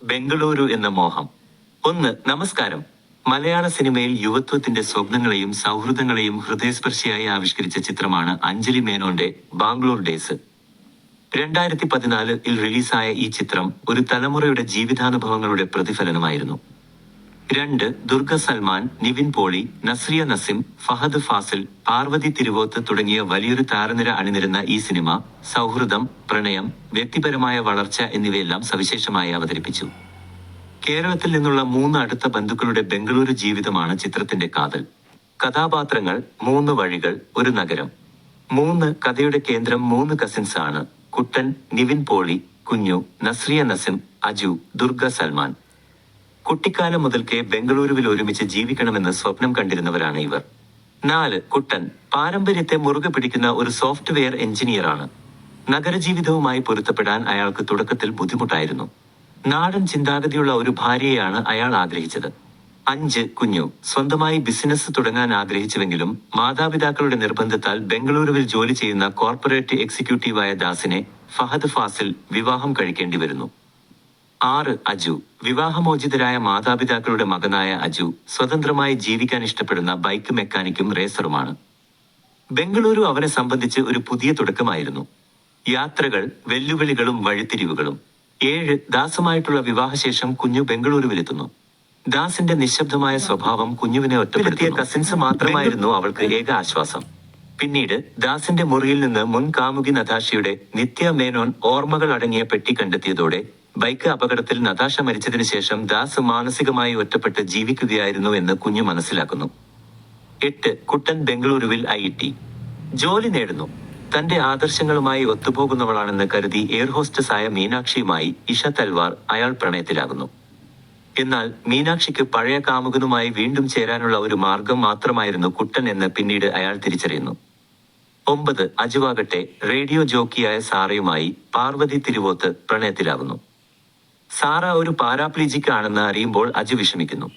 ബംഗളൂരു എന്ന മോഹം. 1. നമസ്കാരം. മലയാള സിനിമയിൽ യുവത്വത്തിന്റെ സ്വപ്നങ്ങളെയും സൗഹൃദങ്ങളെയും ഹൃദയസ്പർശിയായി ആവിഷ്കരിച്ച ചിത്രമാണ് അഞ്ജലി മേനോന്റെ ബാംഗ്ലൂർ ഡേയ്സ്. 2014-ൽ റിലീസായ ഈ ചിത്രം ഒരു തലമുറയുടെ ജീവിതാനുഭവങ്ങളുടെ പ്രതിഫലനമായിരുന്നു. 2. ദുർഗ സൽമാൻ, നിവിൻ പോളി, നസ്രിയ നസീം, ഫഹദ് ഫാസിൽ, പാർവതി തിരുവോത്ത് തുടങ്ങിയ വലിയൊരു താരനിര അണിനിരുന്ന ഈ സിനിമ സൗഹൃദം, പ്രണയം, വ്യക്തിപരമായ വളർച്ച എന്നിവയെല്ലാം സവിശേഷമായി അവതരിപ്പിച്ചു. കേരളത്തിൽ നിന്നുള്ള 3 അടുത്ത ബന്ധുക്കളുടെ ബംഗളൂരു ജീവിതമാണ് ചിത്രത്തിന്റെ കാതൽ. കഥാപാത്രങ്ങൾ: 3 വഴികൾ, ഒരു നഗരം. 3. കഥയുടെ കേന്ദ്രം 3 കസിൻസ് ആണ്: കുട്ടൻ, നിവിൻ പോളി, കുഞ്ഞു, നസ്രിയ നസീം, അജു, ദുർഗ സൽമാൻ. കുട്ടിക്കാലം മുതൽക്കേ ബംഗളൂരുവിൽ ഒരുമിച്ച് ജീവിക്കണമെന്ന് സ്വപ്നം കണ്ടിരുന്നവരാണ് ഇവർ. 4. കുട്ടൻ പാരമ്പര്യത്തെ മുറുകെ പിടിക്കുന്ന ഒരു സോഫ്റ്റ്വെയർ എഞ്ചിനീയറാണ്. നഗരജീവിതവുമായി പൊരുത്തപ്പെടാൻ അയാൾക്ക് തുടക്കത്തിൽ ബുദ്ധിമുട്ടായിരുന്നു. നാടൻ ചിന്താഗതിയുള്ള ഒരു ഭാര്യയെയാണ് അയാൾ ആഗ്രഹിച്ചത്. 5. കുഞ്ഞു സ്വന്തമായി ബിസിനസ് തുടങ്ങാൻ ആഗ്രഹിച്ചുവെങ്കിലും മാതാപിതാക്കളുടെ നിർബന്ധത്താൽ ബംഗളൂരുവിൽ ജോലി ചെയ്യുന്ന കോർപ്പറേറ്റ് എക്സിക്യൂട്ടീവായ ദാസിനെ ഫഹദ് ഫാസിൽ വിവാഹം കഴിക്കേണ്ടി വരുന്നു. 6. അജു വിവാഹമോചിതരായ മാതാപിതാക്കളുടെ മകനായ അജു സ്വതന്ത്രമായി ജീവിക്കാൻ ഇഷ്ടപ്പെടുന്ന ബൈക്ക് മെക്കാനിക്കും റേസറുമാണ്. ബംഗളൂരു അവനെ സംബന്ധിച്ച് ഒരു പുതിയ തുടക്കമായിരുന്നു. യാത്രകൾ, വെല്ലുവിളികളും വഴിത്തിരിവുകളും. 7. ദാസുമായിട്ടുള്ള വിവാഹശേഷം കുഞ്ഞു ബംഗളൂരുവിലെത്തുന്നു. ദാസിന്റെ നിശബ്ദമായ സ്വഭാവം കുഞ്ഞുവിനെ ഒറ്റപ്പെടുത്തിയ കസിൻസ് മാത്രമായിരുന്നു അവൾക്ക് ഏക ആശ്വാസം. പിന്നീട് ദാസിന്റെ മുറിയിൽ നിന്ന് മുൻ കാമുകി നതാഷയുടെ നിത്യ മേനോൻ ഓർമ്മകൾ അടങ്ങിയ പെട്ടി കണ്ടെത്തിയതോടെ ബൈക്ക് അപകടത്തിൽ നതാഷ മരിച്ചതിനു ശേഷം ദാസ് മാനസികമായി ഒറ്റപ്പെട്ട് ജീവിക്കുകയായിരുന്നു എന്ന് കുഞ്ഞു മനസ്സിലാക്കുന്നു. 8. കുട്ടൻ ബംഗളൂരുവിൽ IIT ജോലി നേടുന്നു. തന്റെ ആദർശങ്ങളുമായി ഒത്തുപോകുന്നവളാണെന്ന് കരുതി എയർ ഹോസ്റ്റസ് ആയ മീനാക്ഷിയുമായി ഇഷ തൽവാർ അയാൾ പ്രണയത്തിലാകുന്നു. എന്നാൽ മീനാക്ഷിക്ക് പഴയ കാമുകനുമായി വീണ്ടും ചേരാനുള്ള ഒരു മാർഗം മാത്രമായിരുന്നു കുട്ടൻ എന്ന് പിന്നീട് അയാൾ തിരിച്ചറിയുന്നു. 9. അജുവാകട്ടെ റേഡിയോ ജോക്കിയായ സാറയുമായി പാർവതി തിരുവോത്ത് പ്രണയത്തിലാകുന്നു. സാറ ഒരു പാരാപ്ലീജിക് ആണെന്ന് അറിയുമ്പോൾ അജു വിഷമിക്കുന്നു.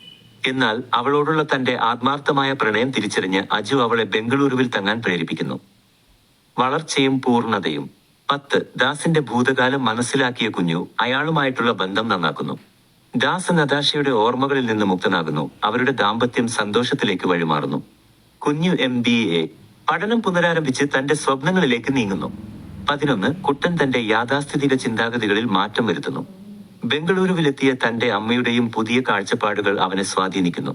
എന്നാൽ അവളോടുള്ള തന്റെ ആത്മാർത്ഥമായ പ്രണയം തിരിച്ചറിഞ്ഞ് അജു അവളെ ബംഗളൂരുവിൽ തങ്ങാൻ പ്രേരിപ്പിക്കുന്നു. വളർച്ചയും പൂർണ്ണതയും. 10. ദാസിന്റെ ഭൂതകാലം മനസ്സിലാക്കിയ കുഞ്ഞു അയാളുമായിട്ടുള്ള ബന്ധം നന്നാക്കുന്നു. ദാസ് നതാഷയുടെ ഓർമ്മകളിൽ നിന്ന് മുക്തനാകുന്നു. അവരുടെ ദാമ്പത്യം സന്തോഷത്തിലേക്ക് വഴിമാറുന്നു. കുഞ്ഞു MBA പഠനം പുനരാരംഭിച്ച് തന്റെ സ്വപ്നങ്ങളിലേക്ക് നീങ്ങുന്നു. 11. കുട്ടൻ തന്റെ യാഥാസ്ഥിതിക ചിന്താഗതികളിൽ മാറ്റം വരുത്തുന്നു. ബംഗളൂരുവിലെത്തിയ തന്റെ അമ്മയുടെയും പുതിയ കാഴ്ചപ്പാടുകൾ അവനെ സ്വാധീനിക്കുന്നു.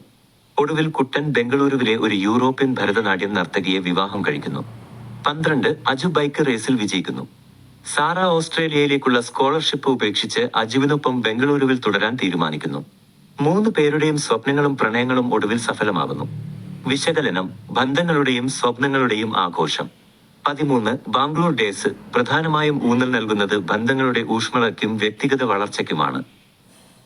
ഒടുവിൽ കുട്ടൻ ബംഗളൂരുവിലെ ഒരു യൂറോപ്യൻ ഭരതനാട്യം നർത്തകിയെ വിവാഹം കഴിക്കുന്നു. 12. അജു ബൈക്ക് റേസിൽ വിജയിക്കുന്നു. സാറ ഓസ്ട്രേലിയയിലേക്കുള്ള സ്കോളർഷിപ്പ് ഉപേക്ഷിച്ച് അജുവിനൊപ്പം ബംഗളൂരുവിൽ തുടരാൻ തീരുമാനിക്കുന്നു. 3 പേരുടെയും സ്വപ്നങ്ങളും പ്രണയങ്ങളും ഒടുവിൽ സഫലമാകുന്നു. വിശകലനം: ബന്ധങ്ങളുടെയും സ്വപ്നങ്ങളുടെയും ആഘോഷം. 13. ബാംഗ്ലൂർ ഡേയ്സ് പ്രധാനമായും ഊന്നൽ നൽകുന്നത് ബന്ധങ്ങളുടെ ഊഷ്മളതയ്ക്കും വ്യക്തിഗത വളർച്ചയ്ക്കുമാണ്.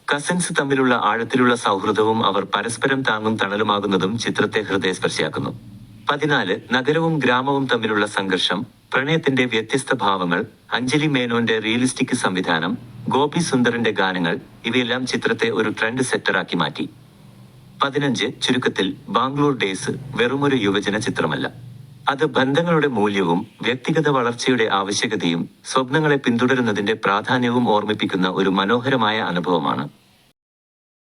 കസിൻസ് തമ്മിലുള്ള ആഴത്തിലുള്ള സൗഹൃദവും അവർ പരസ്പരം താങ്ങും തണലുമാകുന്നതും ചിത്രത്തെ ഹൃദയസ്പർശിയാക്കുന്നു. 14. നഗരവും ഗ്രാമവും തമ്മിലുള്ള സംഘർഷം, പ്രണയത്തിന്റെ വ്യത്യസ്ത ഭാവങ്ങൾ, അഞ്ജലി മേനോന്റെ റിയലിസ്റ്റിക് സംവിധാനം, ഗോപി സുന്ദറിന്റെ ഗാനങ്ങൾ ഇവയെല്ലാം ചിത്രത്തെ ഒരു ട്രെൻഡ് സെറ്ററാക്കി മാറ്റി. 15. ചുരുക്കത്തിൽ, ബാംഗ്ലൂർ ഡേയ്സ് വെറുമൊരു യുവജന ചിത്രമല്ല. അത് ബന്ധങ്ങളുടെ മൂല്യവും വ്യക്തിഗത വളർച്ചയുടെ ആവശ്യകതയും സ്വപ്നങ്ങളെ പിന്തുടരുന്നതിന്റെ പ്രാധാന്യവും ഓർമ്മിപ്പിക്കുന്ന ഒരു മനോഹരമായ അനുഭവമാണ്.